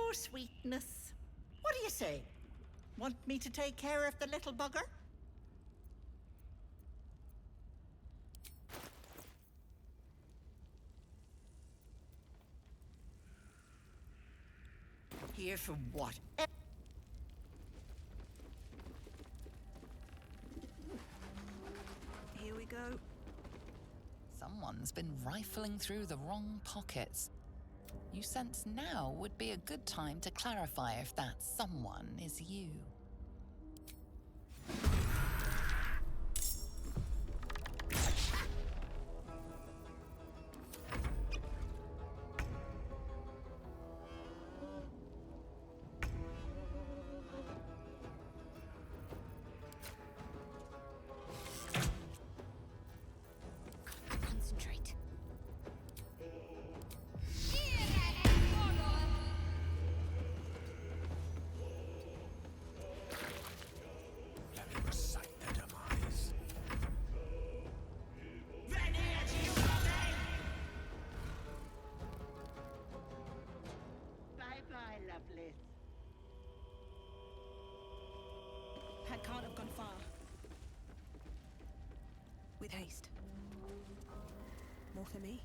Oh, sweetness. What do you say? Want me to take care of the little bugger? Here for what? Here we go. Someone's been rifling through the wrong pockets. You sense now would be a good time to clarify if that someone is you. Concentrate. Let me recite their demise. Bye-bye, lovely. Hag can't have gone far. With haste. More for me?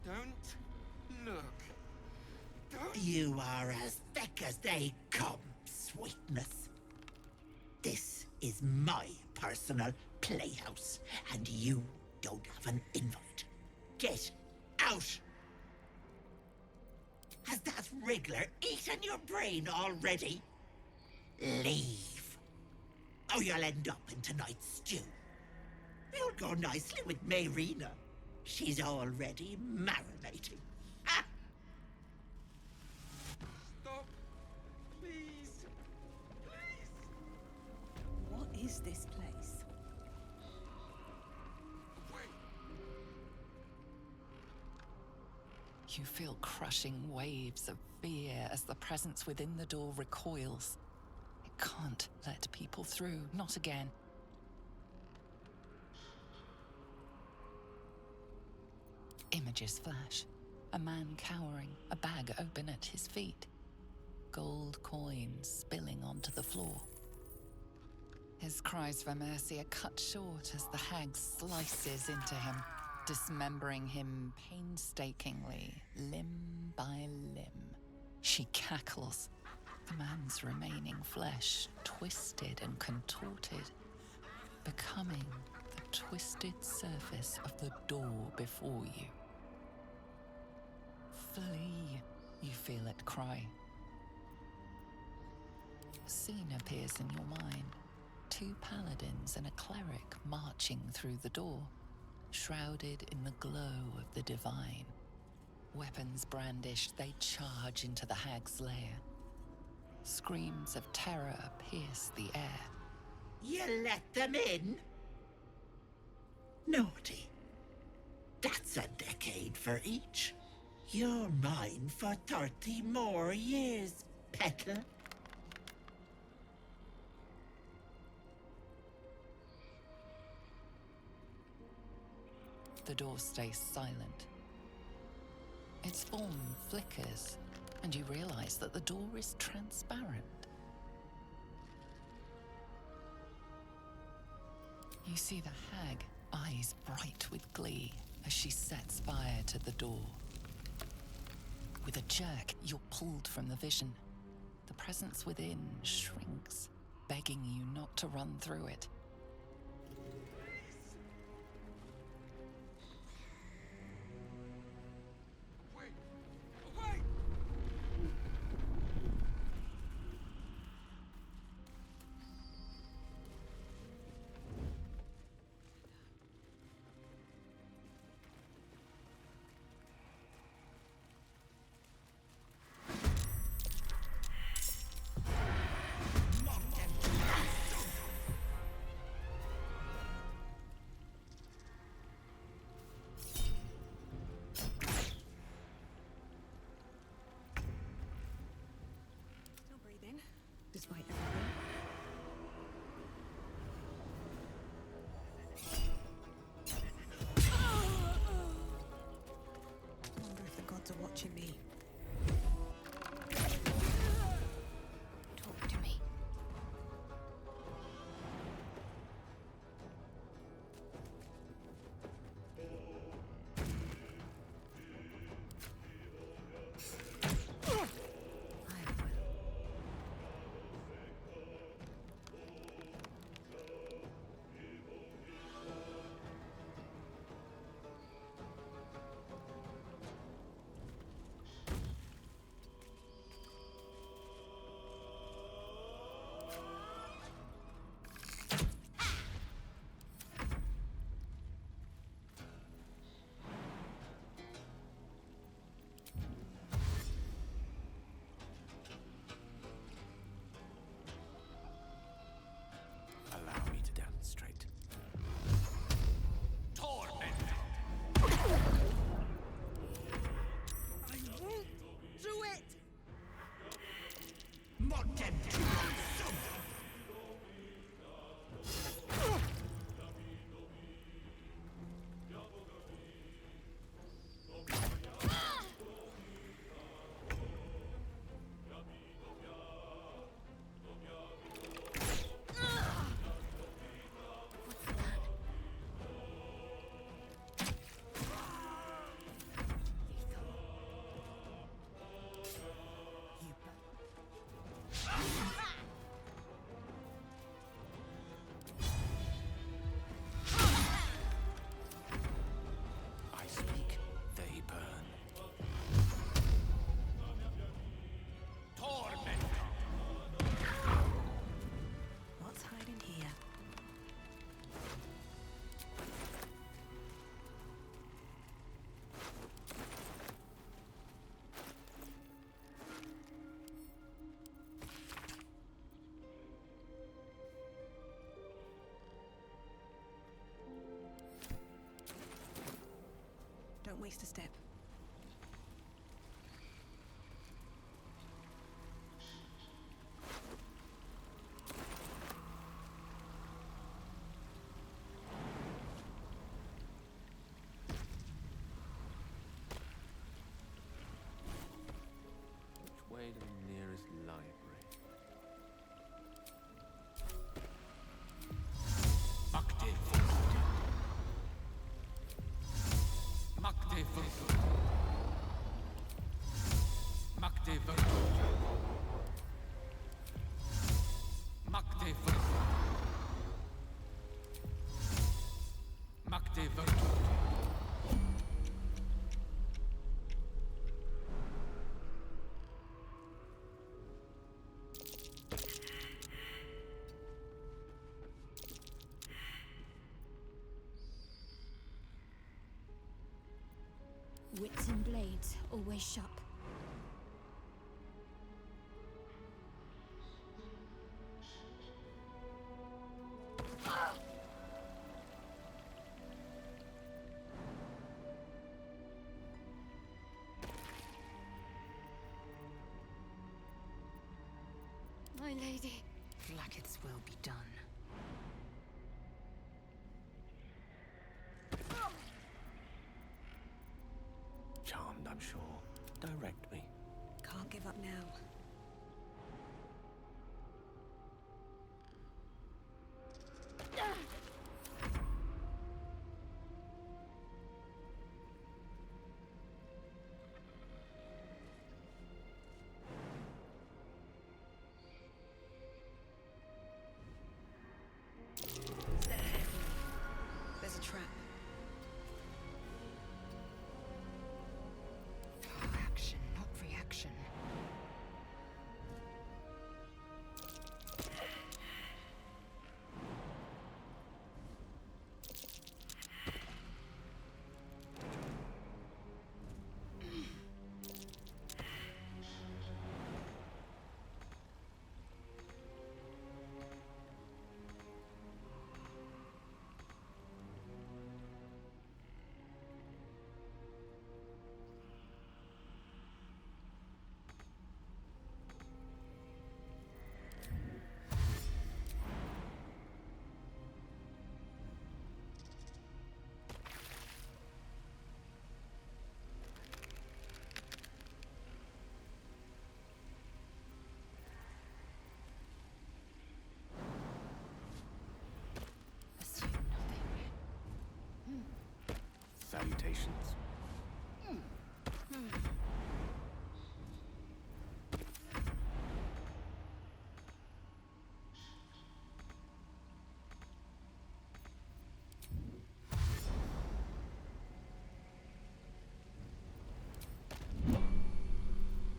Don't look. Don't. You are as thick as they come, sweetness. This is my personal playhouse, and you don't have an invite. Get out! Has that wriggler eaten your brain already? Leave. Or you'll end up in tonight's stew. You'll go nicely with Mayrina. She's already marinating. Ah! Stop. Please. Please. What is this place? Wait. You feel crushing waves of fear as the presence within the door recoils. It can't let people through, not again. Images flash. A man cowering, a bag open at his feet. Gold coins spilling onto the floor. His cries for mercy are cut short as the hag slices into him, dismembering him painstakingly, limb by limb. She cackles, the man's remaining flesh twisted and contorted, becoming the twisted surface of the door before you. Flee, you feel it cry. A scene appears in your mind. Two paladins and a cleric marching through the door, shrouded in the glow of the divine. Weapons brandished, they charge into the hag's lair. Screams of terror pierce the air. You let them in? Naughty. That's a decade for each. You're mine for 30 more years, petal. The door stays silent. Its form flickers, and you realize that the door is transparent. You see the hag, eyes bright with glee, as she sets fire to the door. With a jerk, you're pulled from the vision. The presence within shrinks, begging you not to run through it. Wait. Wait. Despite everything. I wonder if the gods are watching me. Talk to me. Allow me to demonstrate. I won't do it! More tempting than some. I speak, they burn. What's hiding here? Don't waste a step. Which way to the nearest library? Makte Wits and blades always sharp. My lady. Like its will be done. Charmed, I'm sure. Direct me. Can't give up now. Step carefully. There's a trap. Action, not reaction. salutations.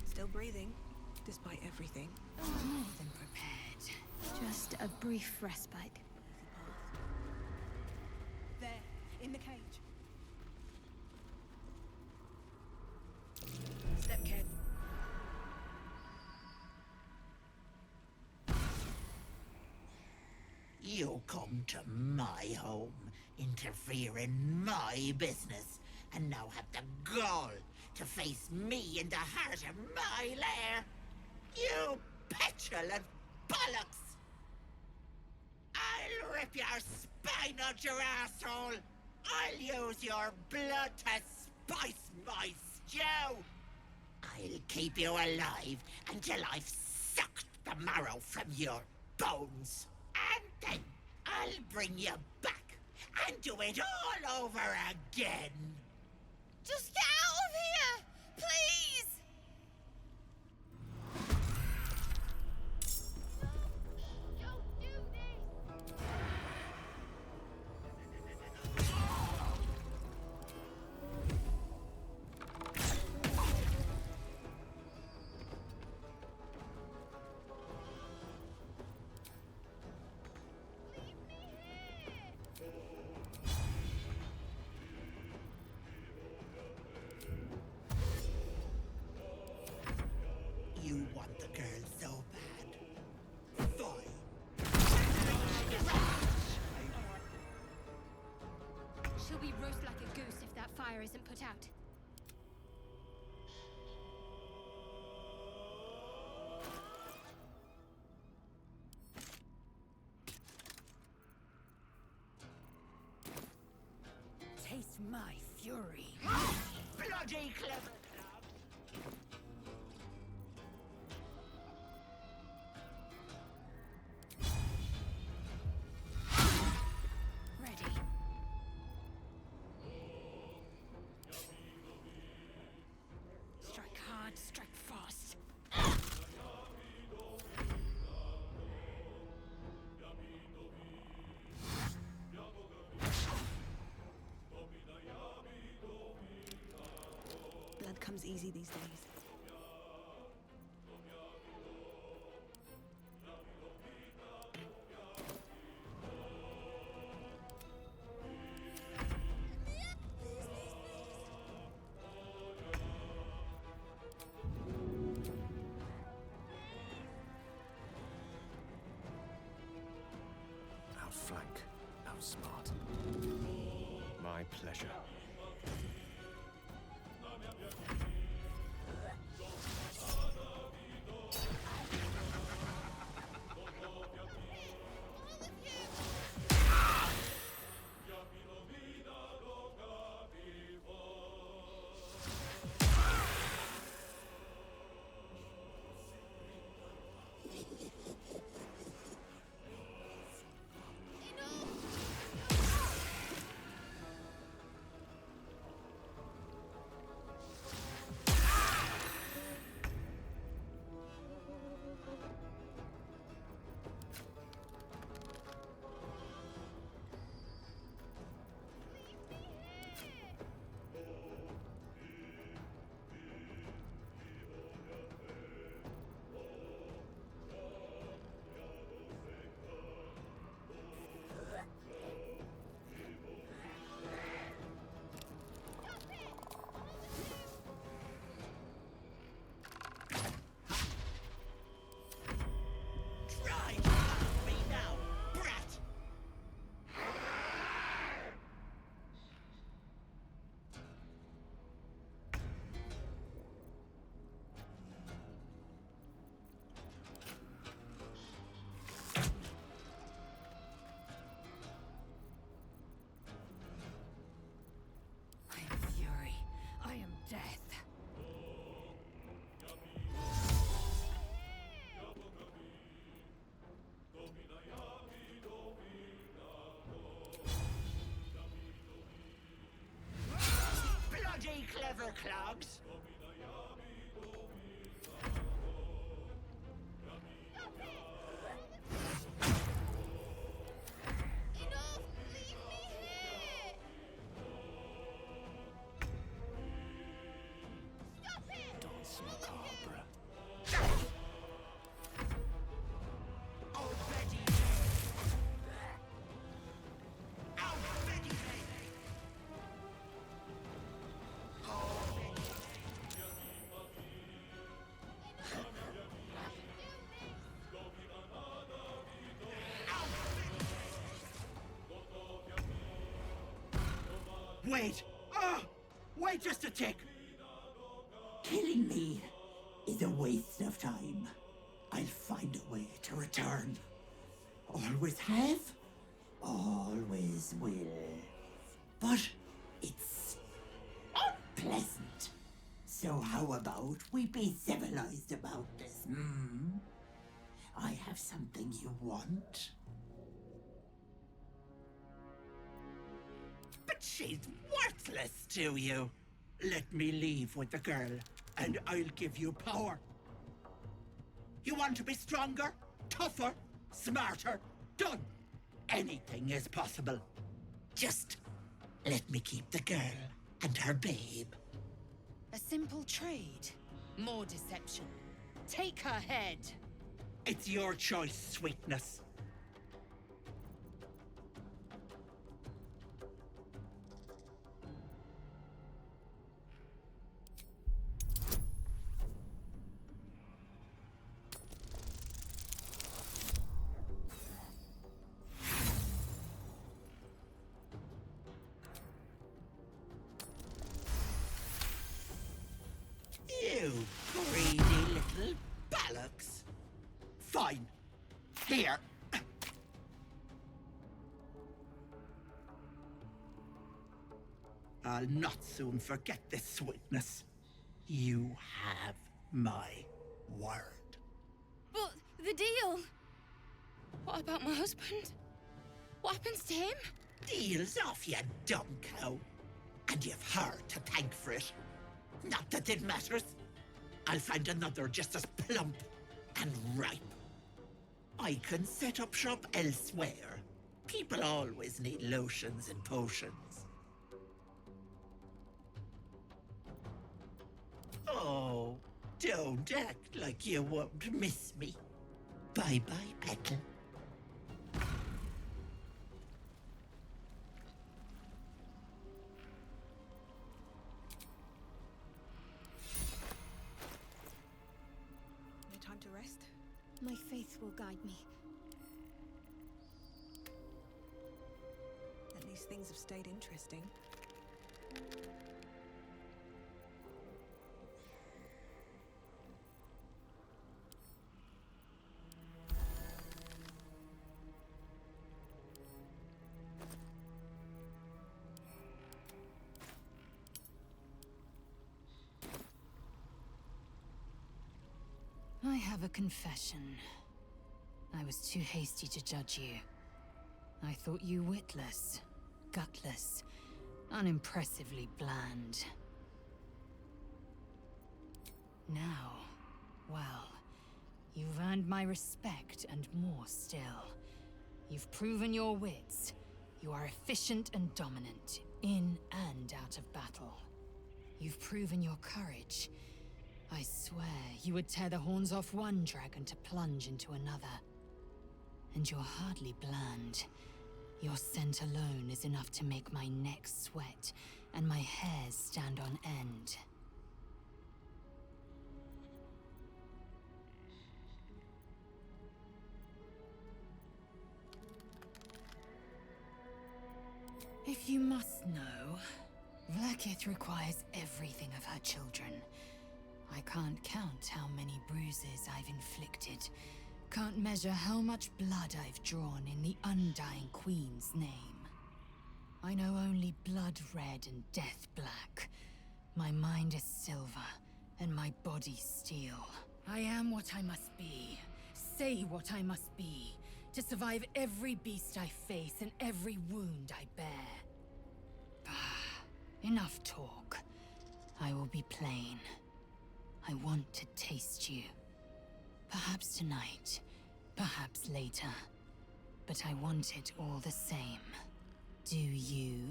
Still breathing, despite everything. More than prepared. Just a brief respite. There, in the cage. Step careful. You come to my home, interfere in my business, and now have the gall to face me in the heart of my lair. You petulant bollocks! I'll rip your spine out your asshole! I'll use your blood to spice my stew! I'll keep you alive until I've sucked the marrow from your bones. And then I'll bring you back and do it all over again. Just get out of here! Please! Don't do this! You want the girl so bad. Fine. She'll be roast like a goose if that fire isn't put out. Taste my fury. Bloody clever! Ready. Strike hard, strike fast. Blood comes easy these days. Outflank, outsmart. My pleasure. Wait! Ah! Wait just a tick! Killing me is a waste of time. I'll find a way to return. Always have, always will. But it's unpleasant. So how about we be civilized about this, hmm? I have something you want. But she's worthless to you. Let me leave with the girl, and I'll give you power. You want to be stronger, tougher, smarter? Done. Anything is possible. Just let me keep the girl and her babe. A simple trade. More deception. Take her head. It's your choice, sweetness. You greedy little ballocks. Fine. Here. I'll not soon forget this sweetness. You have my word. But the deal. What about my husband? What happens to him? Deal's off, you dumb cow. And you've her to thank for it. Not that it matters. I'll find another just as plump and ripe. I can set up shop elsewhere. People always need lotions and potions. Oh, don't act like you won't miss me. Bye-bye, Petal. No time to rest? My faith will guide me. At least things have stayed interesting. I have a confession. I was too hasty to judge you. I thought you witless, gutless, unimpressively bland. Now, well, you've earned my respect and more still. You've proven your wits. You are efficient and dominant, in and out of battle. You've proven your courage. I swear you would tear the horns off one dragon to plunge into another. And you're hardly bland. Your scent alone is enough to make my neck sweat and my hairs stand on end. If you must know, Vlaakith requires everything of her children. I can't count how many bruises I've inflicted. Can't measure how much blood I've drawn in the Undying Queen's name. I know only blood red and death black. My mind is silver, and my body steel. I am what I must be. Say what I must be. To survive every beast I face and every wound I bear. Enough talk. I will be plain. I want to taste you. Perhaps tonight, perhaps later. But I want it all the same. Do you?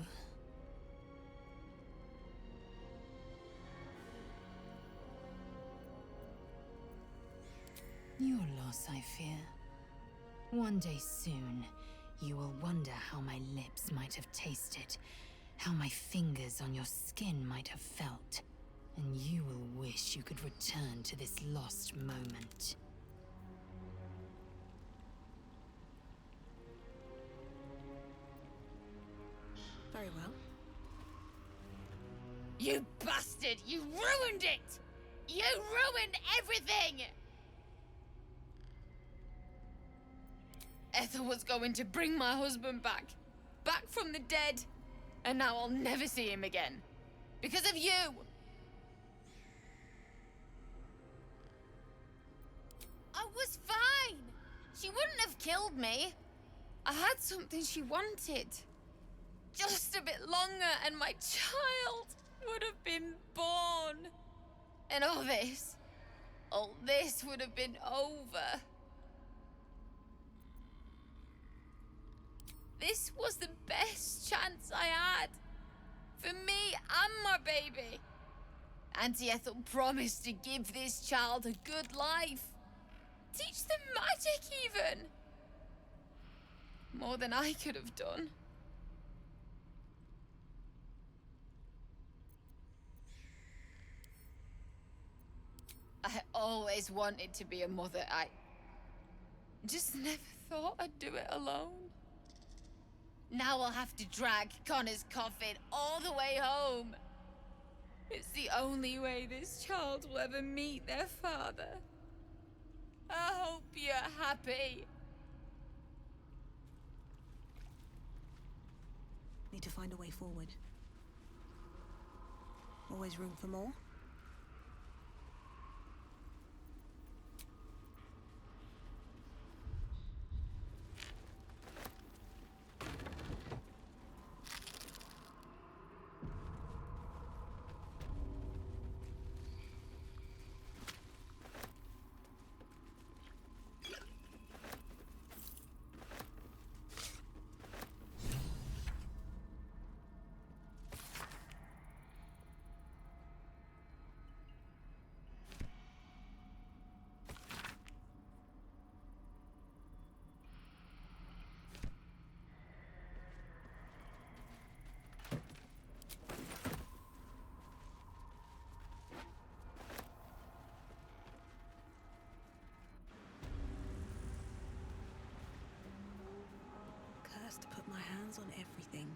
Your loss, I fear. One day soon, you will wonder how my lips might have tasted, how my fingers on your skin might have felt. And you will wish you could return to this lost moment. Very well. You bastard! You ruined it! You ruined everything! Ethel was going to bring my husband back. Back from the dead. And now I'll never see him again. Because of you! I was fine! She wouldn't have killed me. I had something she wanted. Just a bit longer and my child would have been born. And all this would have been over. This was the best chance I had. For me and my baby. Auntie Ethel promised to give this child a good life. Teach them magic, even. More than I could have done. I always wanted to be a mother. I just never thought I'd do it alone. Now I'll have to drag Connor's coffin all the way home. It's the only way this child will ever meet their father. I hope you're happy. Need to find a way forward. Always room for more? To put my hands on everything.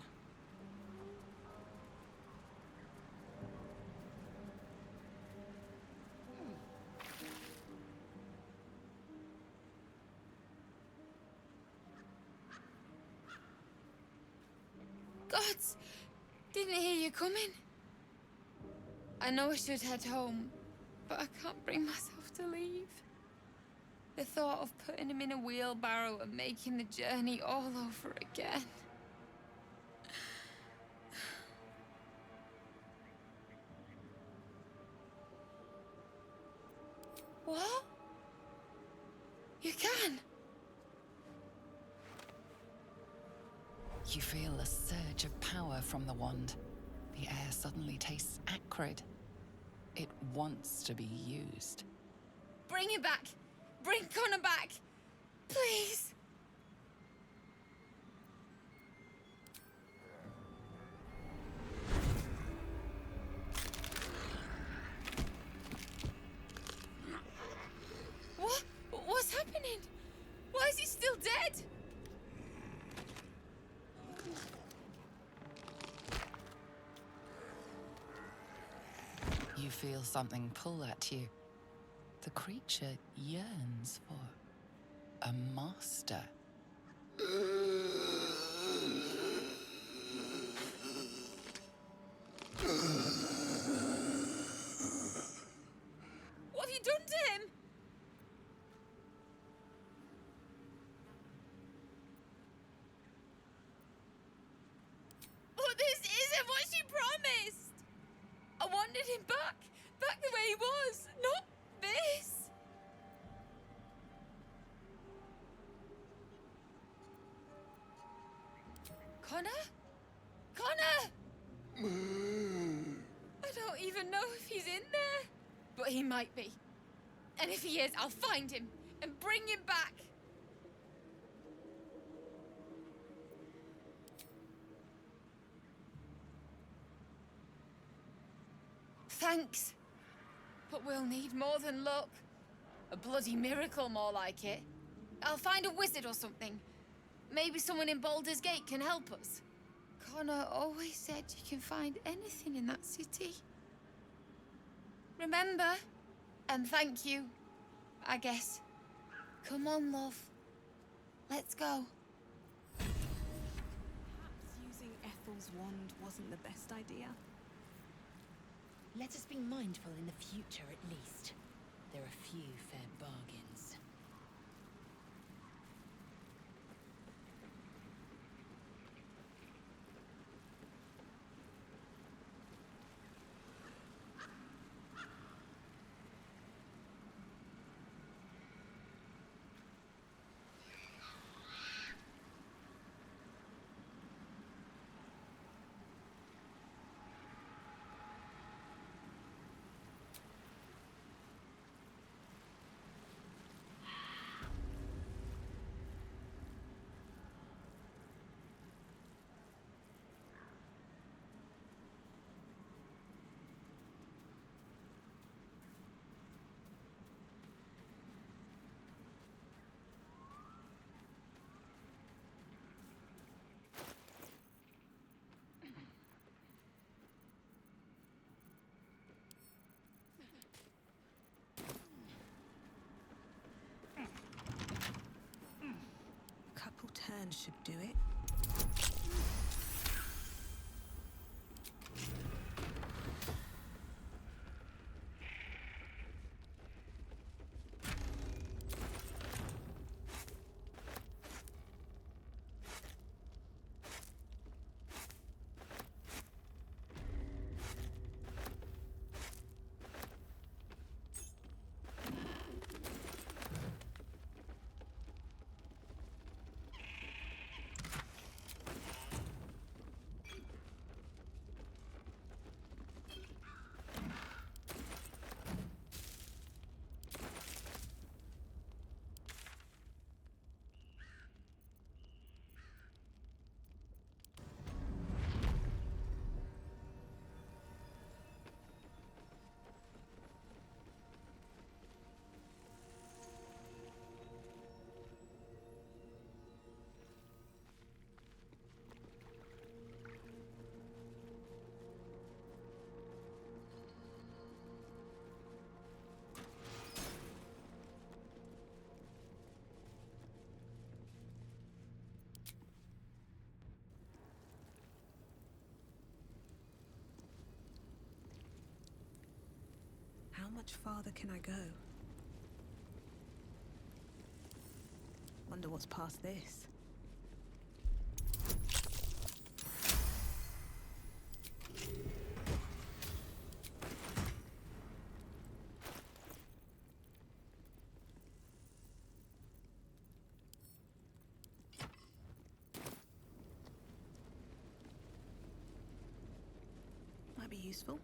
Gods! Didn't hear you coming. I know I should head home, but I can't bring myself to leave. The thought of putting him in a wheelbarrow and making the journey all over again. What? You can? You feel a surge of power from the wand. The air suddenly tastes acrid. It wants to be used. Bring him back! Bring Connor back! Please! What? What's happening? Why is he still dead? You feel something pull at you. The creature yearns for a master. What have you done to him? But this isn't what she promised! I wanted him back the way he was, not this! Connor? Connor! I don't even know if he's in there. But he might be. And if he is, I'll find him and bring him back. Thanks. But we'll need more than luck. A bloody miracle, more like it. I'll find a wizard or something. Maybe someone in Baldur's Gate can help us. Connor always said you can find anything in that city. Remember? And thank you, I guess. Come on, love. Let's go. Perhaps using Ethel's wand wasn't the best idea. Let us be mindful in the future at least. There are few fair bargains. Couple turns should do it. How much farther can I go? Wonder what's past this. Might be useful.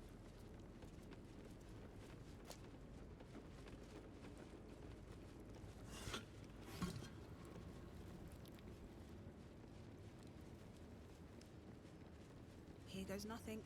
Here goes nothing.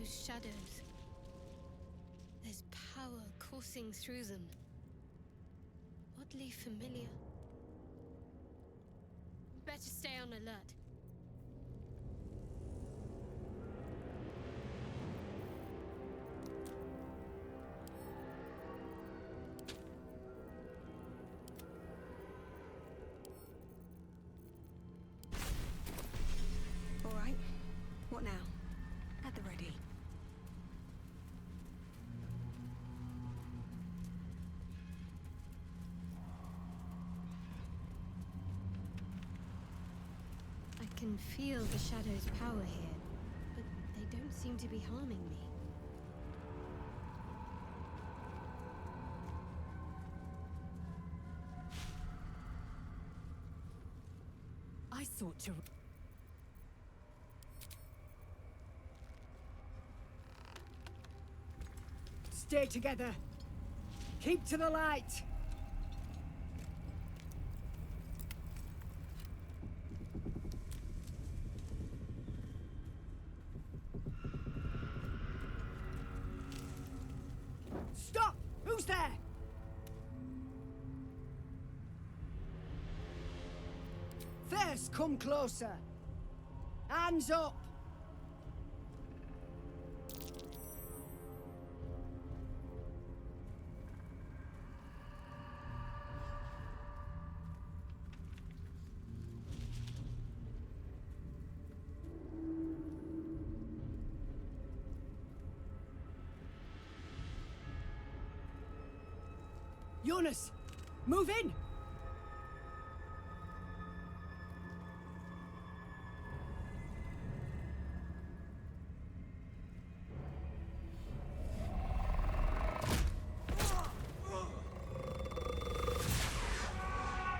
Those shadows. There's power coursing through them. Oddly familiar. Better stay on alert. All right. What now? At the ready. I can feel the shadow's power here, but they don't seem to be harming me. thought to... Stay together. Keep to the light. Stop! Who's there? First, come closer. Hands up. Jonas, move in!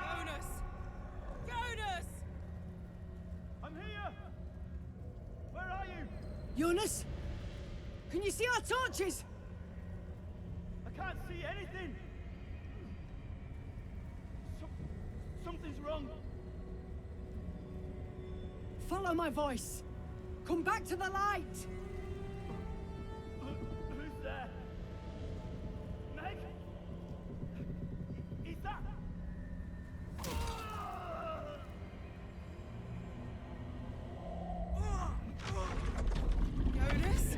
Jonas! Jonas! I'm here! Where are you? Jonas? Can you see our torches? I can't see anything! Something's wrong. Follow my voice. Come back to the light. Who's there? Meg? Is that... Jonas?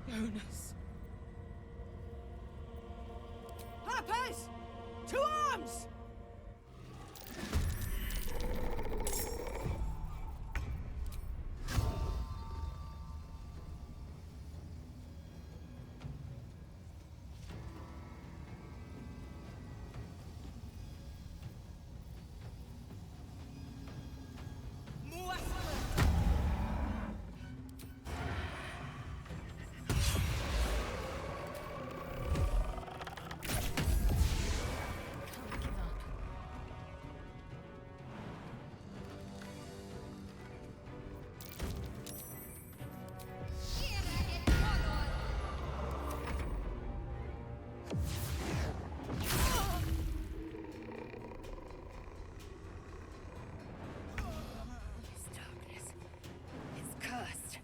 Jonas. Harpers! To arms! This darkness is cursed.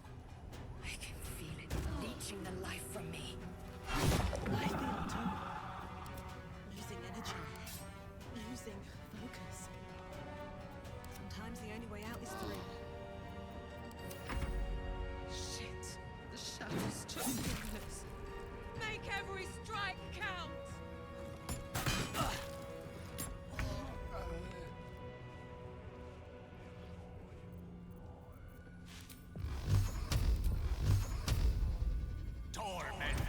I can feel it leeching the life from me. I feel it too. Losing energy. Losing focus. Sometimes the only way out is through. Shit. The shadows took Jonas. Make every strike count! Torment!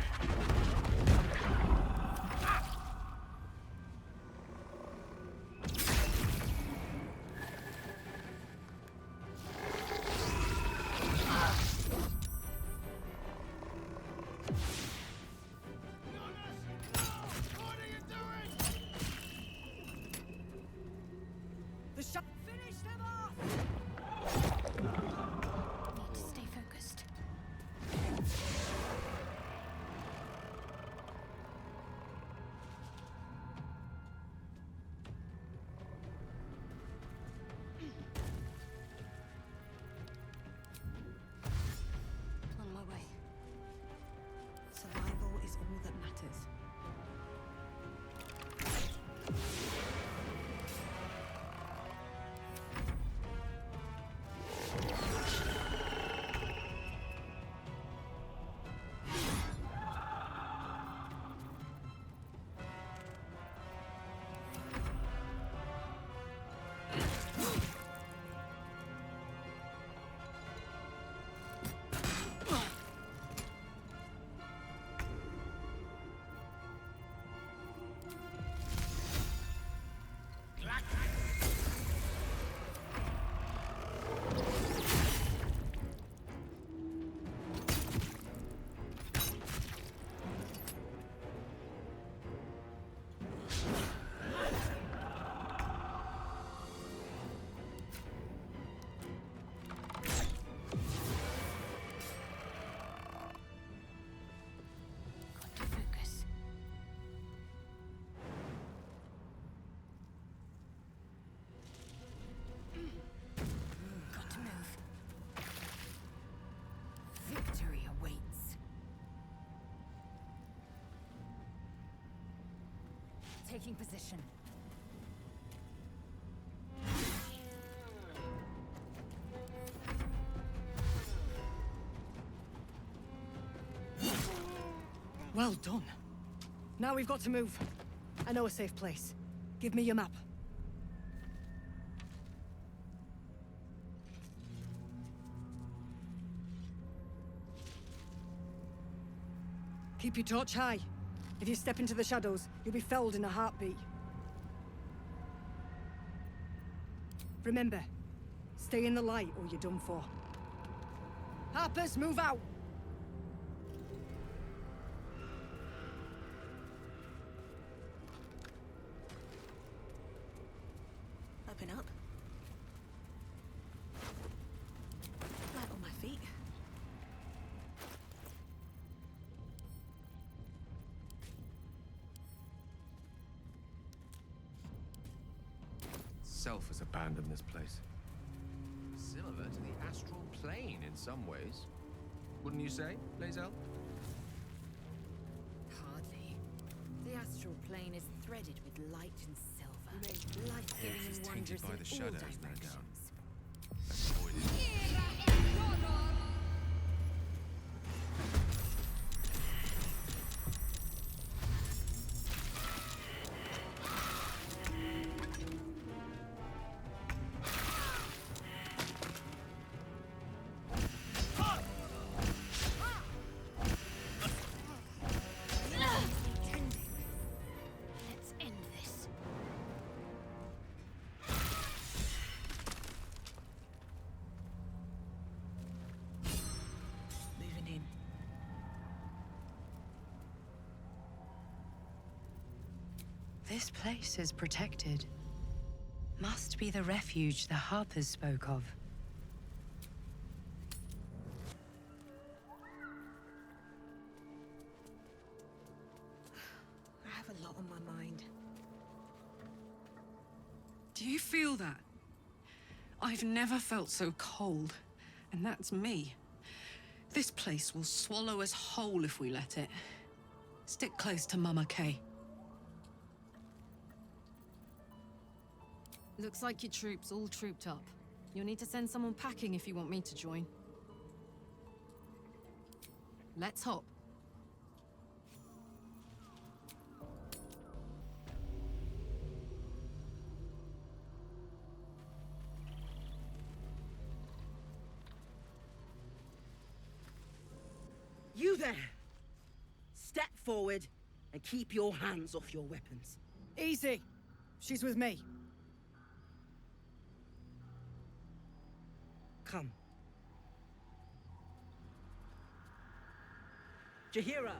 taking position. Well done. Now we've got to move. I know a safe place. Give me your map. Keep your torch high. If you step into the shadows, you'll be felled in a heartbeat. Remember, stay in the light or you're done for. Harpers, move out! Open up. Light on my feet. Self has abandoned this place. Similar to the astral plane in some ways. Wouldn't you say, Lae'zel? Hardly. The astral plane is threaded with light and silver. Life-giving She's and tainted wondrous by in the all shadows, no directions. doubt. Avoided. Let's end this. Moving in. This place is protected. Must be the refuge the Harpers spoke of. I have a lot on my mind. Do you feel that? I've never felt so cold, and that's me. This place will swallow us whole if we let it. Stick close to Mama Kay. Looks like your troops all trooped up. You'll need to send someone packing if you want me to join. Let's hop. You there! Step forward and keep your hands off your weapons. Easy. She's with me. Come. Jahira!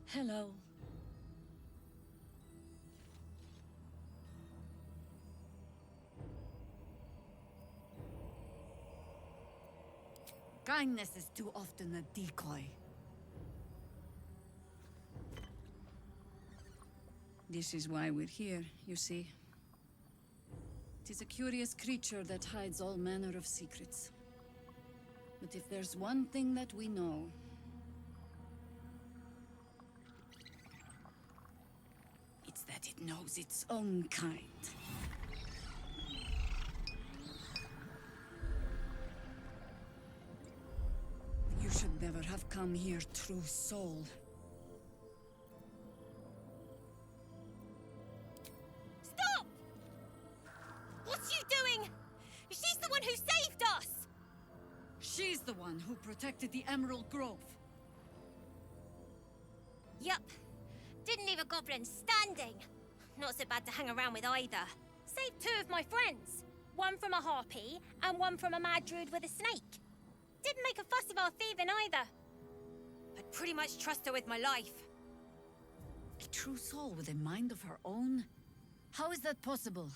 Hello. Kindness is too often a decoy. This is why we're here, you see. It is a curious creature that hides all manner of secrets. But if there's one thing that we know, it's that it knows its own kind. You should never have come here, true soul. Stop! What's you doing? She's the one who saved us! She's the one who protected the Emerald Grove. Yup. Didn't leave a goblin standing. Not so bad to hang around with either. Saved two of my friends. One from a harpy, and one from a mad druid with a snake. Didn't make a fuss of our thieving either. I'd pretty much trust her with my life. A true soul with a mind of her own? How is that possible?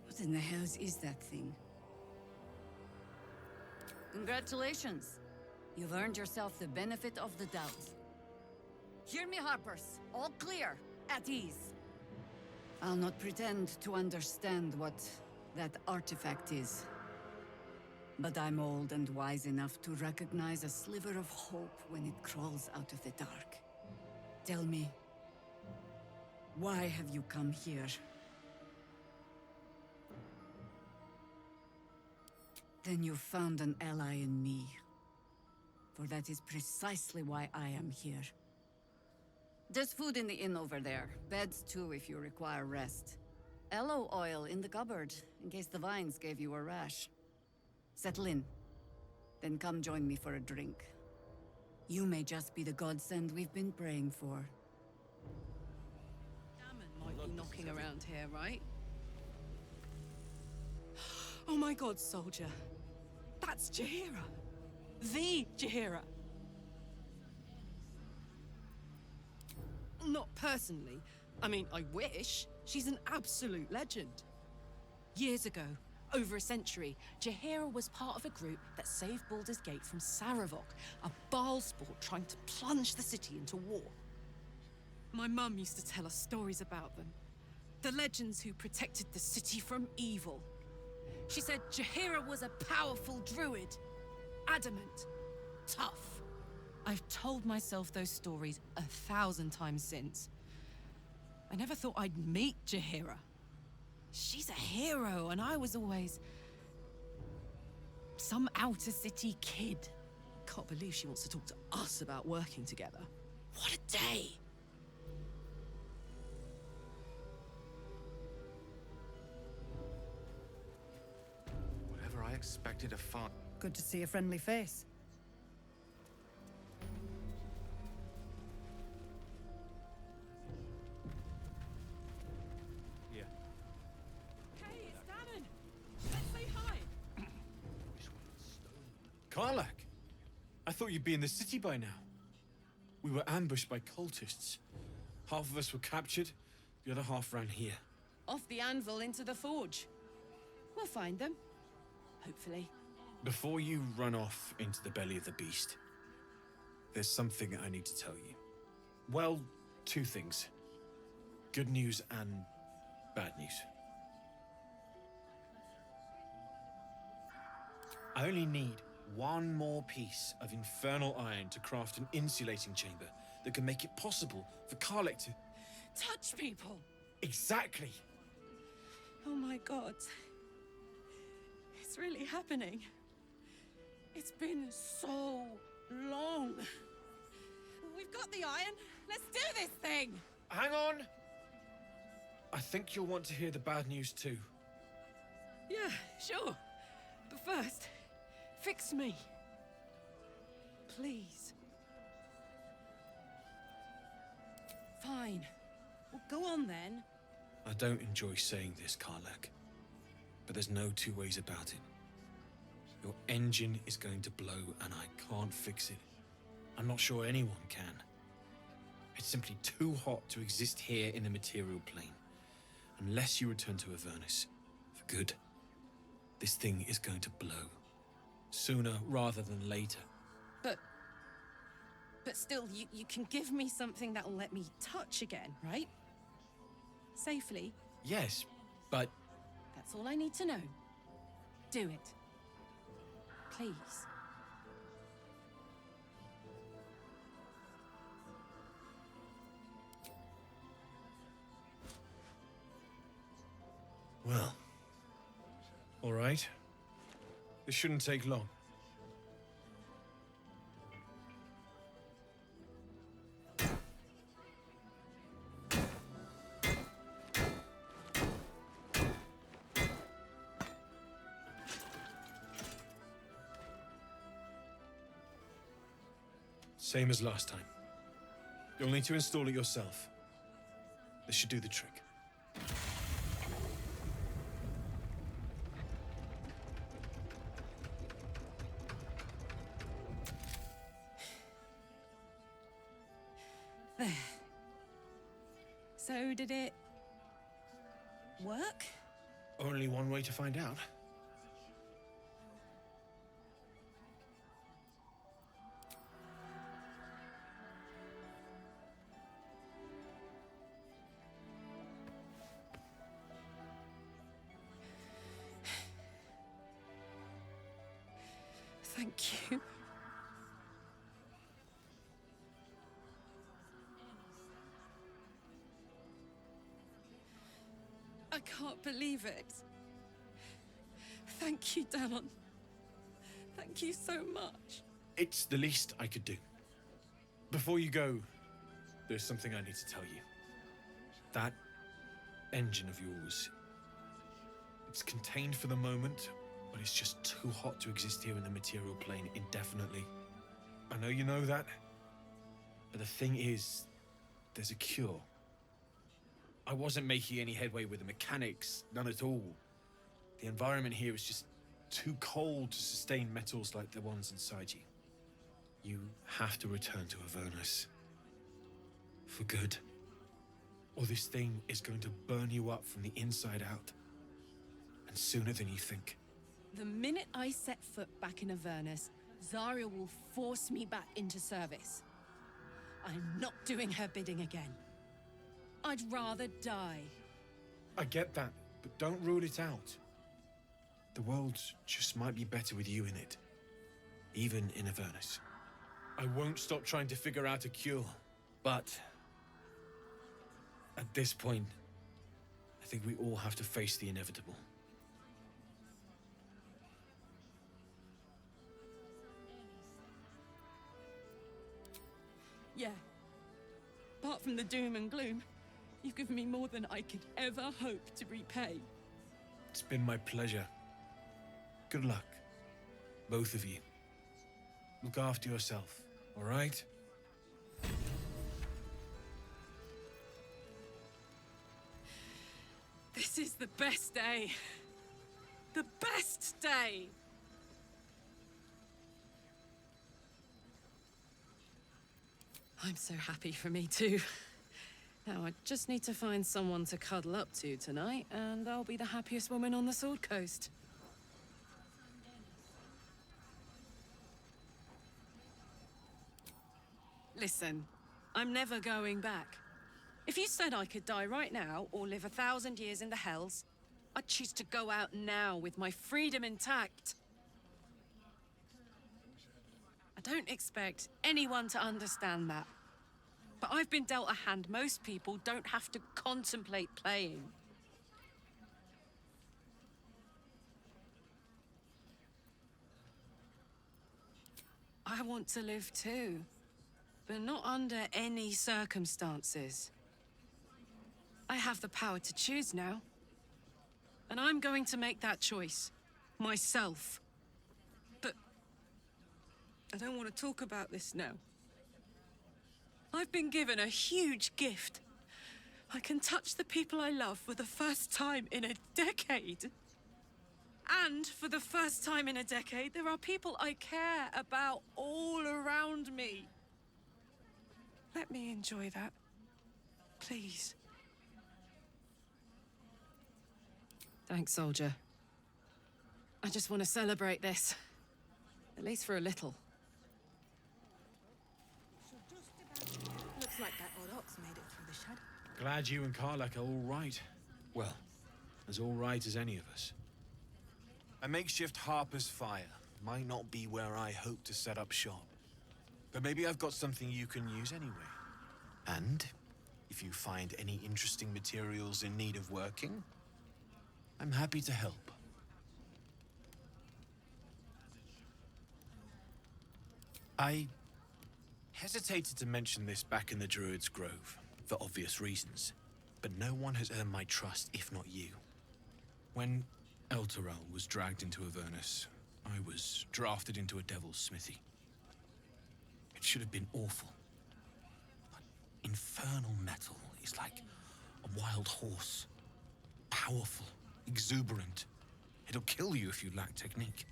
What in the hells is that thing? Congratulations. You've earned yourself the benefit of the doubt. Hear me, Harpers. All clear. At ease. I'll not pretend to understand what that artifact is. But I'm old and wise enough to recognize a sliver of hope when it crawls out of the dark. Tell me, why have you come here? Then you found an ally in me. For that is precisely why I am here. There's food in the inn over there. Beds too if you require rest. Aloe oil in the cupboard, in case the vines gave you a rash. Settle in. Then come join me for a drink. You may just be the godsend we've been praying for. Gammon might be knocking around here, right? Oh my god, soldier. That's Jaheira. The Jaheira. Not personally. I mean, I wish. She's an absolute legend. Years ago, over a century, Jaheira was part of a group that saved Baldur's Gate from Saravok, a Baal sport trying to plunge the city into war. My mum used to tell us stories about them. The legends who protected the city from evil. She said Jaheira was a powerful druid. Adamant. Tough. I've told myself those stories 1,000 times since. I never thought I'd meet Jaheira. She's a hero, and I was always some outer city kid. Can't believe she wants to talk to us about working together. What a day! Whatever I expected to find. Good to see a friendly face. Yeah. Hey, it's Dannon! Let's say hi! Karlak! I thought you'd be in the city by now. We were ambushed by cultists. Half of us were captured, the other half ran here. Off the anvil into the forge. We'll find them. Hopefully. Before you run off into the belly of the beast, there's something I need to tell you. Well, two things. Good news and bad news. I only need one more piece of infernal iron to craft an insulating chamber that can make it possible for Karlak to... Touch people! Exactly! Oh my god. It's really happening. It's been so long. We've got the iron. Let's do this thing! Hang on! I think you'll want to hear the bad news too. Yeah, sure. But first, fix me. Please. Fine. Well, go on then. I don't enjoy saying this, Karlak, but there's no two ways about it. Your engine is going to blow and I can't fix it. I'm not sure anyone can. It's simply too hot to exist here in the material plane. Unless you return to Avernus for good, this thing is going to blow. Sooner rather than later. But still, you can give me something that'll let me touch again, right? Safely. Yes, but... That's all I need to know. Do it. Please. Well... all right. This shouldn't take long. Same as last time. You'll need to install it yourself. This should do the trick. There. So did it work? Only one way to find out. Thank you. I can't believe it. Thank you, Danon. Thank you so much. It's the least I could do. Before you go, there's something I need to tell you. That engine of yours, it's contained for the moment, but it's just too hot to exist here in the material plane indefinitely. I know you know that, but the thing is, there's a cure. I wasn't making any headway with the mechanics, none at all. The environment here is just too cold to sustain metals like the ones inside you. You have to return to Avernus. For good. Or this thing is going to burn you up from the inside out. And sooner than you think. The minute I set foot back in Avernus, Zarya will force me back into service. I'm not doing her bidding again. I'd rather die. I get that, but don't rule it out. The world just might be better with you in it. Even in Avernus. I won't stop trying to figure out a cure, but at this point, I think we all have to face the inevitable. Yeah. Apart from the doom and gloom, you've given me more than I could ever hope to repay. It's been my pleasure. Good luck, both of you. Look after yourself, all right? This is the best day. The best day! I'm so happy for me too. Now I just need to find someone to cuddle up to tonight, and I'll be the happiest woman on the Sword Coast. Listen, I'm never going back. If you said I could die right now, or live 1,000 years in the Hells, I'd choose to go out now with my freedom intact. I don't expect anyone to understand that. But I've been dealt a hand most people don't have to contemplate playing. I want to live too, but not under any circumstances. I have the power to choose now. And I'm going to make that choice. Myself. But I don't want to talk about this now. I've been given a huge gift. I can touch the people I love for the first time in a decade. And for the first time in a decade, there are people I care about all around me. Let me enjoy that. Please. Thanks, soldier. I just want to celebrate this. At least for a little. Looks like that odd ox made it through the shed. Glad you and Karlak are all right. Well, as all right as any of us. A makeshift Harper's Fire might not be where I hope to set up shop. But maybe I've got something you can use anyway. And if you find any interesting materials in need of working, I'm happy to help. I hesitated to mention this back in the Druid's Grove, for obvious reasons. But no one has earned my trust, if not you. When Elturel was dragged into Avernus, I was drafted into a devil's smithy. It It should have been awful. But infernal metal is like a wild horse. Powerful, exuberant. It'll kill you if you lack technique.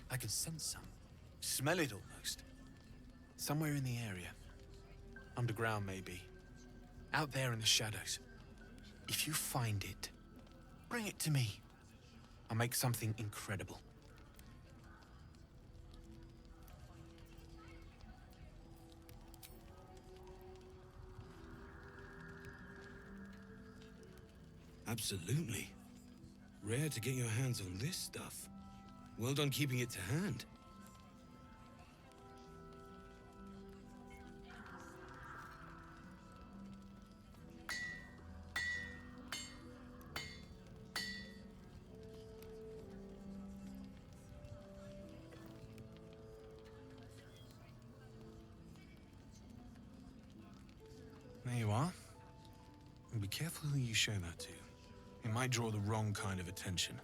I can sense some. Smell it almost. Somewhere in the area. Underground, maybe. Out there in the shadows. If you find it, bring it to me. I'll make something incredible. Absolutely. Rare to get your hands on this stuff. Well done keeping it to hand. There you are. And be careful who you show that to. It might draw the wrong kind of attention.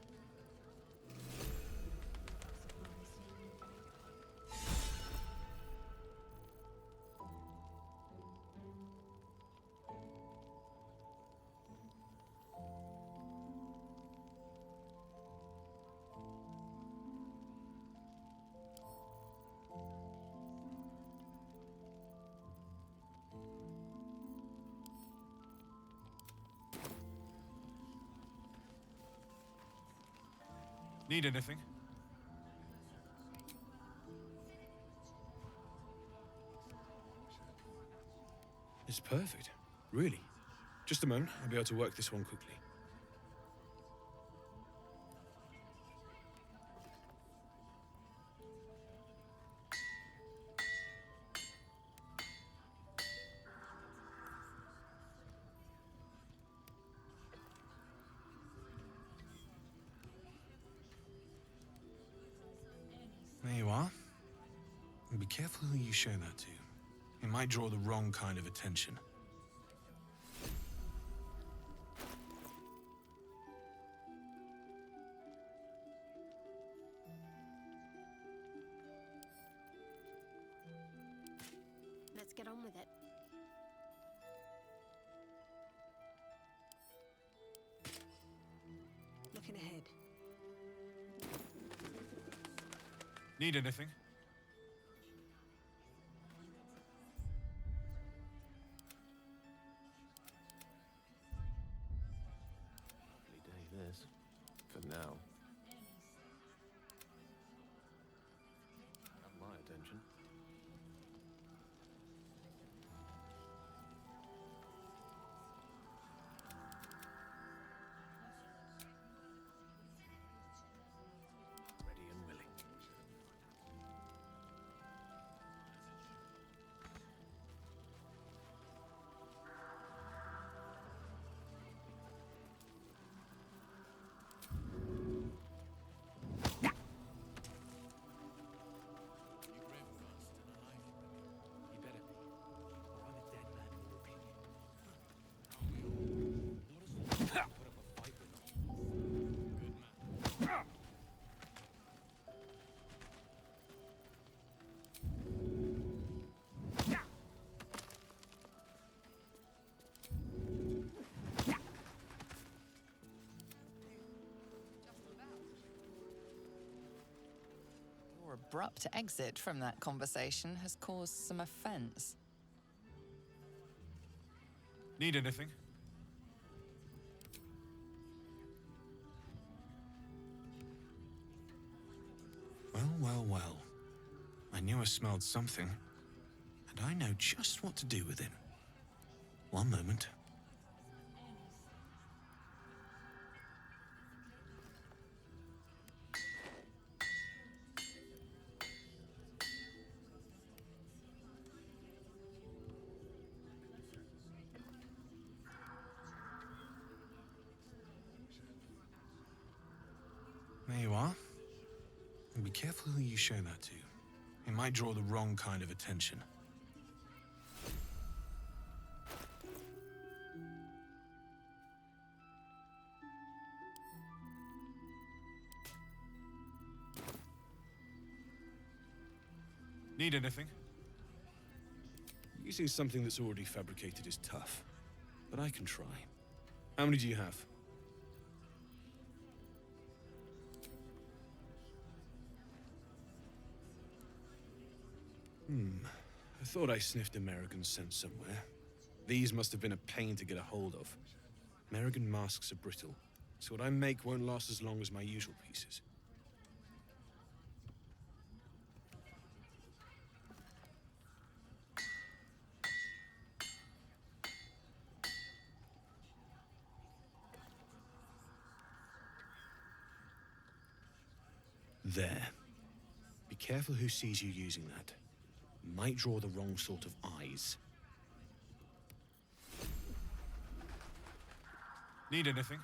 Need anything? It's perfect. Really. Just a moment, I'll be able to work this one quickly. There you are. And be careful who you show that to. It might draw the wrong kind of attention. Let's get on with it. Looking ahead. Need anything? Lovely day, this. For now. Have my attention. Ready and willing. Your abrupt exit from that conversation has caused some offense. Need anything? Well, well, well. I knew I smelled something. And I know just what to do with it. One moment. There you are. And be careful who you show that to. It might draw the wrong kind of attention. Need anything? Using something that's already fabricated is tough, but I can try. How many do you have? I thought I sniffed American scent somewhere. These must have been a pain to get a hold of. American masks are brittle, so what I make won't last as long as my usual pieces. There. Be careful who sees you using that. Might draw the wrong sort of eyes. Need anything?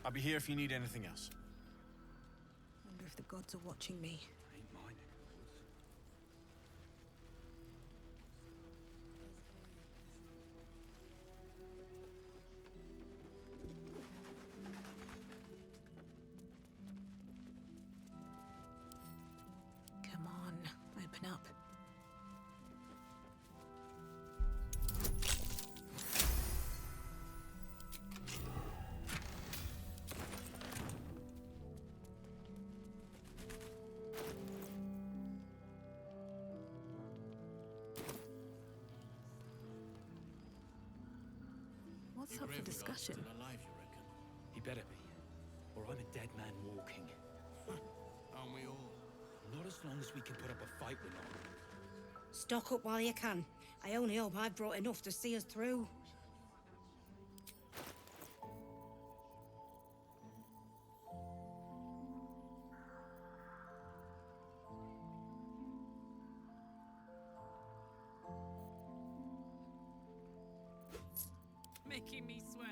I'll be here if you need anything else. Wonder if the gods are watching me. Ain't mine. Come on, open up. What's up for discussion? Still alive, you reckon? He better be. Or I'm a dead man walking. Aren't we all? Not as long as we can put up a fight with them. Stock up while you can. I only hope I've brought enough to see us through. Making me sweat.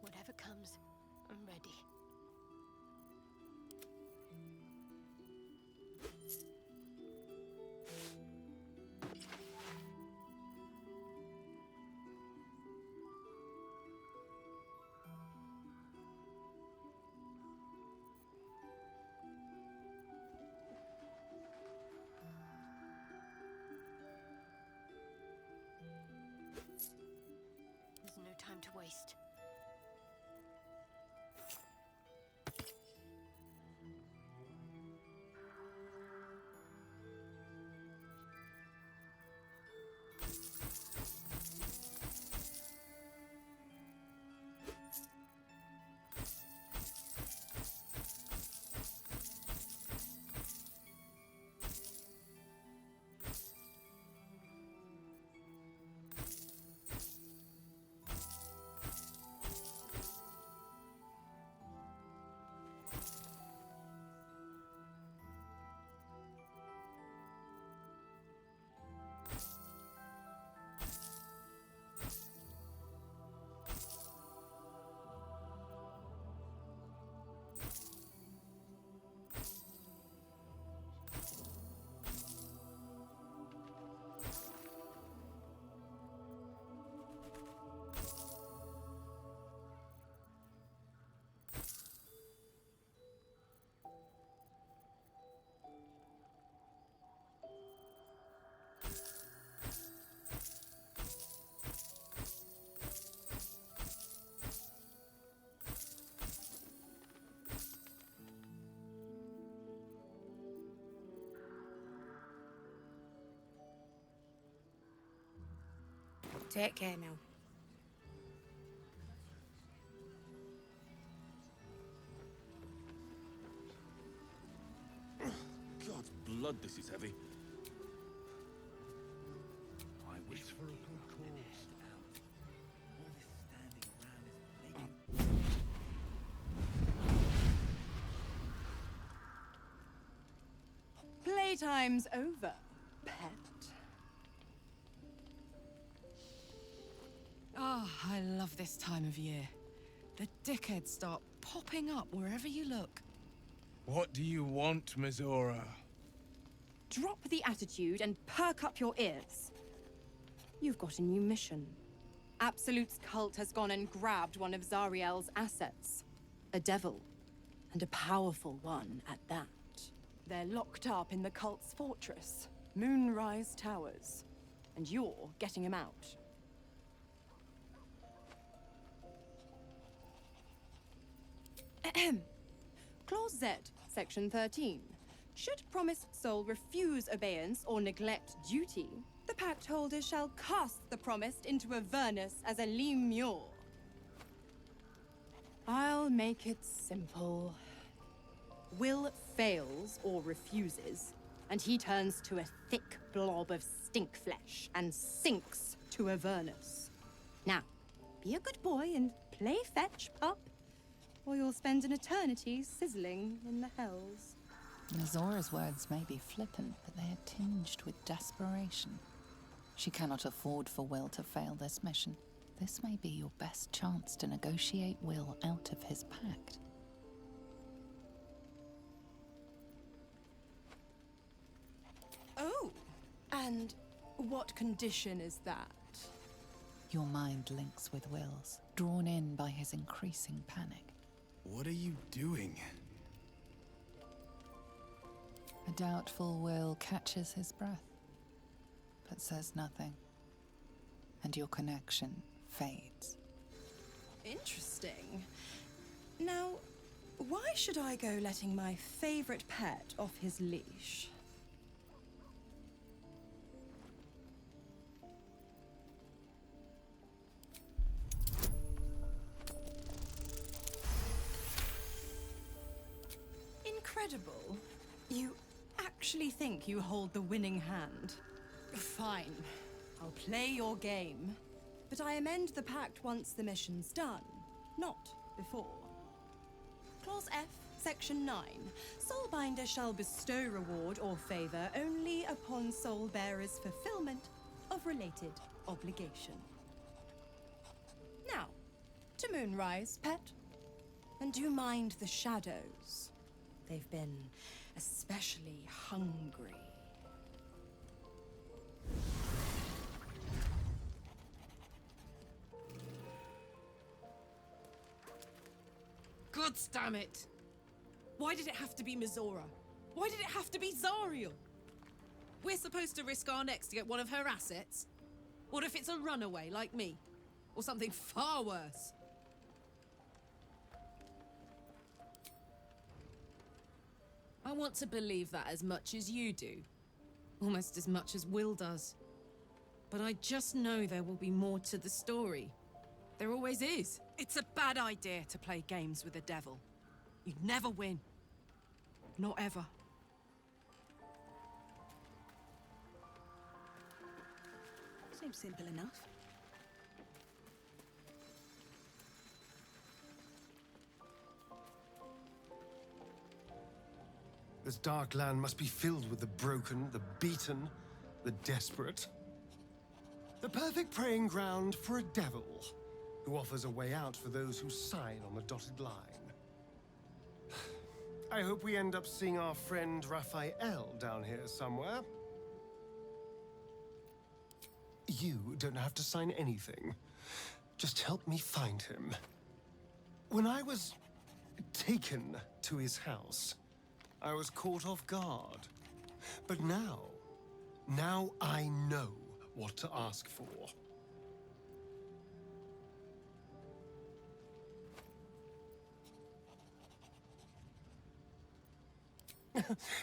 Whatever comes, I'm ready. There's no time to waste. Take care now. God's blood, this is heavy. I wish for a good cause. Playtime's over, pet. Ah, I love this time of year. The dickheads start popping up wherever you look. What do you want, Mizora? Drop the attitude and perk up your ears. You've got a new mission. Absolute's cult has gone and grabbed one of Zariel's assets. A devil. And a powerful one at that. They're locked up in the cult's fortress, Moonrise Towers. And you're getting him out. Ahem. Clause Z, Section 13. Should promised soul refuse obeyance or neglect duty, the pact holder shall cast the promised into Avernus as a lemure. I'll make it simple. Will fails or refuses, and he turns to a thick blob of stink flesh and sinks to Avernus. Now, be a good boy and play fetch, pup, or you'll spend an eternity sizzling in the hells. Mizora's words may be flippant, but they are tinged with desperation. She cannot afford for Will to fail this mission. This may be your best chance to negotiate Will out of his pact. Oh, and what condition is that? Your mind links with Will's, drawn in by his increasing panic. What are you doing? A doubtful Will catches his breath, but says nothing, and your connection fades. Interesting. Now, why should I go letting my favorite pet off his leash? Incredible. You actually think you hold the winning hand? Fine. I'll play your game. But I amend the pact once the mission's done, not before. Clause F, Section 9. Soulbinder shall bestow reward or favor only upon soul-bearer's fulfillment of related obligation. Now, to Moonrise, pet. And do mind the shadows. They've been especially hungry. God damn it! Why did it have to be Mizora? Why did it have to be Zariel? We're supposed to risk our necks to get one of her assets? What if it's a runaway like me? Or something far worse? I want to believe that as much as you do. Almost as much as Will does. But I just know there will be more to the story. There always is. It's a bad idea to play games with the devil. You'd never win. Not ever. Seems simple enough. This dark land must be filled with the broken, the beaten, the desperate. The perfect preying ground for a devil who offers a way out for those who sign on the dotted line. I hope we end up seeing our friend Raphael down here somewhere. You don't have to sign anything. Just help me find him. When I was taken to his house, I was caught off guard. But now I know what to ask for.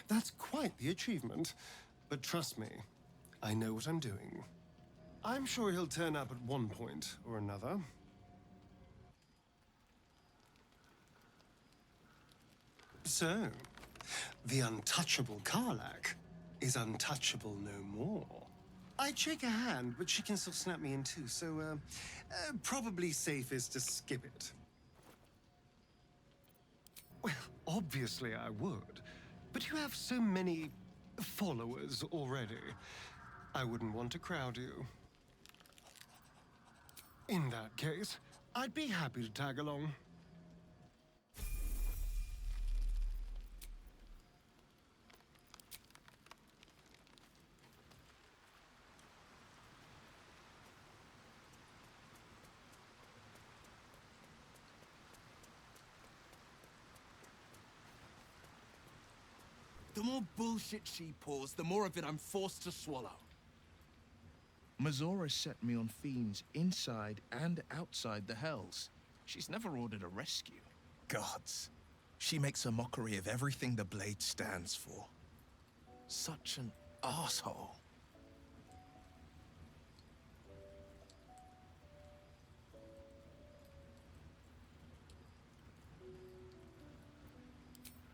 That's quite the achievement. But trust me, I know what I'm doing. I'm sure he'll turn up at one point or another. So, the untouchable Karlak is untouchable no more. I'd shake her hand, but she can still snap me in two, so, probably safest to skip it. Well, obviously I would, but you have so many followers already. I wouldn't want to crowd you. In that case, I'd be happy to tag along. The more bullshit she pours, the more of it I'm forced to swallow. Mazora set me on fiends inside and outside the Hells. She's never ordered a rescue. Gods. She makes a mockery of everything the Blade stands for. Such an asshole.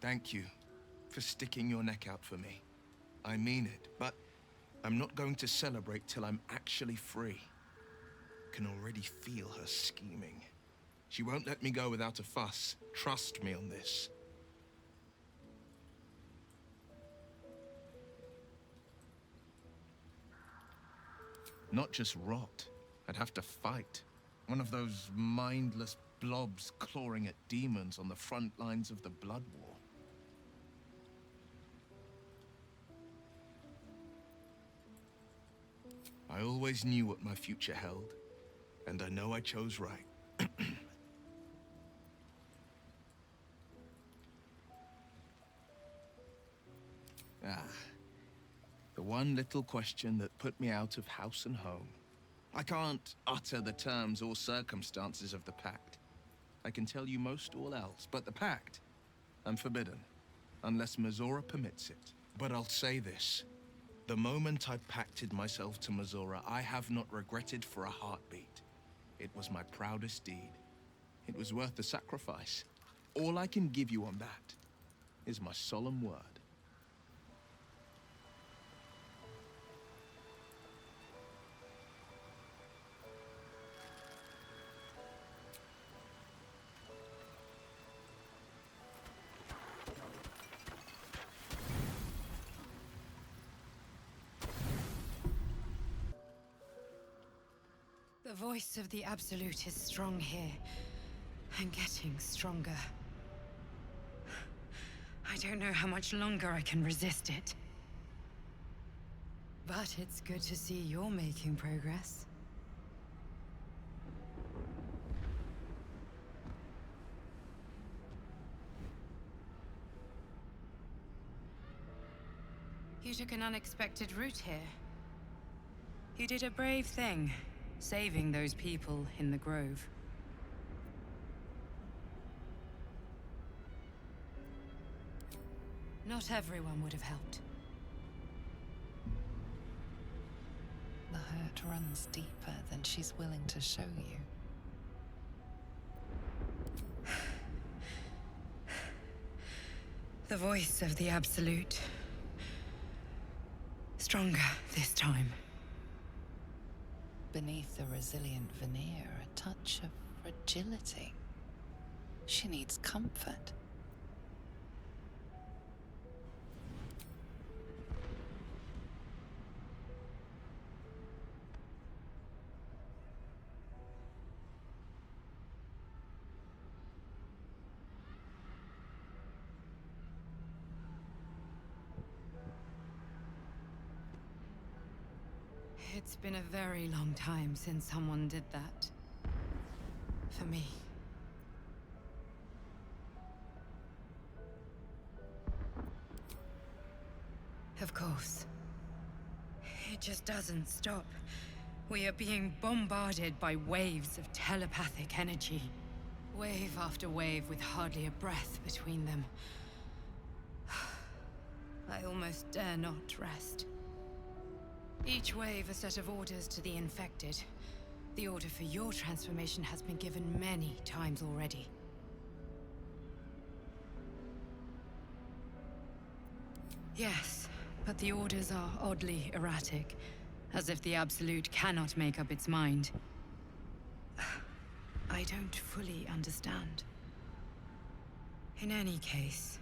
Thank you for sticking your neck out for me. I mean it, but I'm not going to celebrate till I'm actually free. Can already feel her scheming. She won't let me go without a fuss. Trust me on this. Not just rot. I'd have to fight. One of those mindless blobs clawing at demons on the front lines of the Blood War. I always knew what my future held, and I know I chose right. The one little question that put me out of house and home. I can't utter the terms or circumstances of the pact. I can tell you most all else, but the pact, I'm forbidden, unless Mazora permits it. But I'll say this. The moment I pacted myself to Mazora, I have not regretted for a heartbeat. It was my proudest deed. It was worth the sacrifice. All I can give you on that is my solemn word. The voice of the Absolute is strong here, and getting stronger. I don't know how much longer I can resist it. But it's good to see you're making progress. You took an unexpected route here. You did a brave thing. Saving those people in the grove. Not everyone would have helped. The hurt runs deeper than she's willing to show you. The voice of the Absolute. Stronger this time. Beneath the resilient veneer, a touch of fragility. She needs comfort. It's been a very long time since someone did that. For me. Of course. It just doesn't stop. We are being bombarded by waves of telepathic energy. Wave after wave with hardly a breath between them. I almost dare not rest. Each wave a set of orders to the infected. The order for your transformation has been given many times already. Yes, but the orders are oddly erratic, as if the Absolute cannot make up its mind. I don't fully understand. In any case,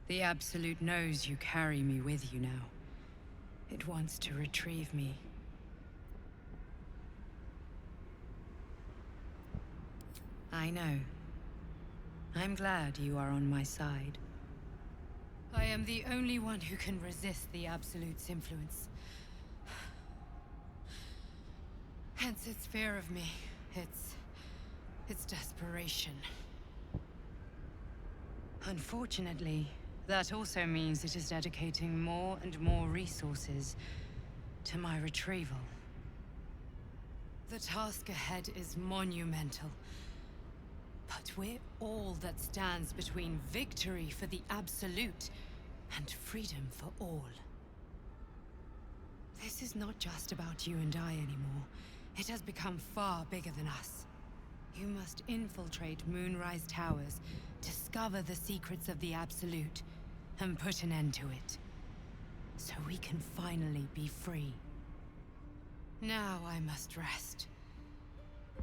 the Absolute knows you carry me with you now. It wants to retrieve me. I know. I'm glad you are on my side. I am the only one who can resist the Absolute's influence. Hence its fear of me, its desperation. Unfortunately, that also means it is dedicating more and more resources to my retrieval. The task ahead is monumental. But we're all that stands between victory for the Absolute and freedom for all. This is not just about you and I anymore. It has become far bigger than us. You must infiltrate Moonrise Towers, discover the secrets of the Absolute, and put an end to it. So we can finally be free. Now I must rest.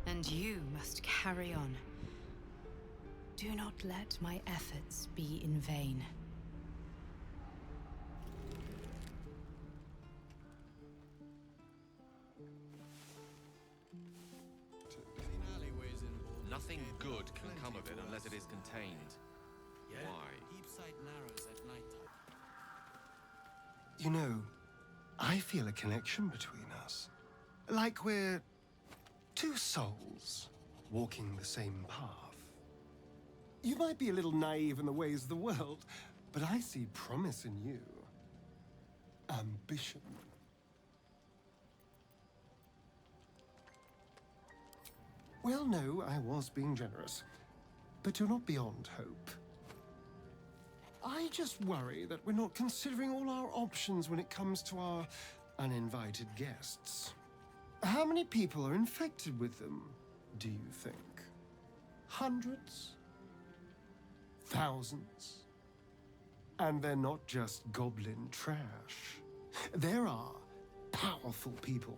And you must carry on. Do not let my efforts be in vain. Nothing good can come of it unless it is contained. Why? You know, I feel a connection between us. Like we're two souls walking the same path. You might be a little naive in the ways of the world, but I see promise in you. Ambition. Well, no, I was being generous, but you're not beyond hope. I just worry that we're not considering all our options when it comes to our uninvited guests. How many people are infected with them, do you think? Hundreds? Thousands? And they're not just goblin trash. There are powerful people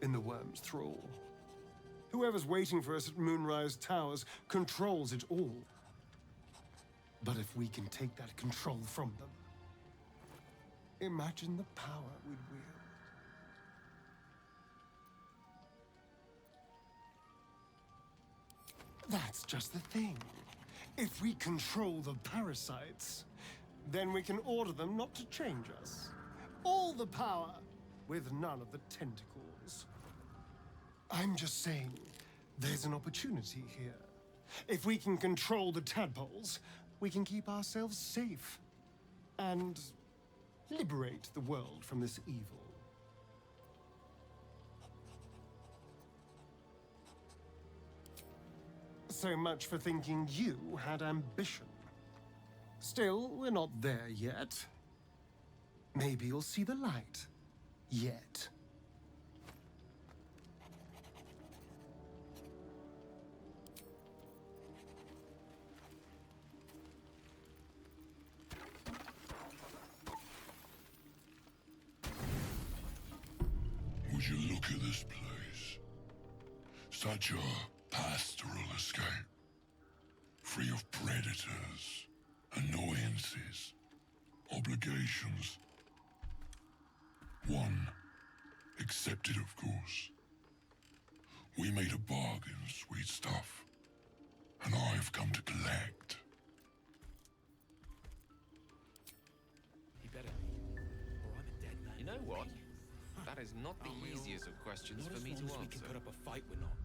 in the Worm's thrall. Whoever's waiting for us at Moonrise Towers controls it all. But if we can take that control from them, imagine the power we'd wield. That's just the thing. If we control the parasites, then we can order them not to change us. All the power, with none of the tentacles. I'm just saying, there's an opportunity here. If we can control the tadpoles, we can keep ourselves safe. And liberate the world from this evil. So much for thinking you had ambition. Still, we're not there yet. Maybe you'll see the light. Yet. Would you look at this place? Such a pastoral escape. Free of predators, annoyances, obligations. One, accepted of course. We made a bargain, sweet stuff. And I've come to collect. You better. Or I'm a dead man. You know what? That is not the easiest of questions for me to answer. We can put up a fight, we're not.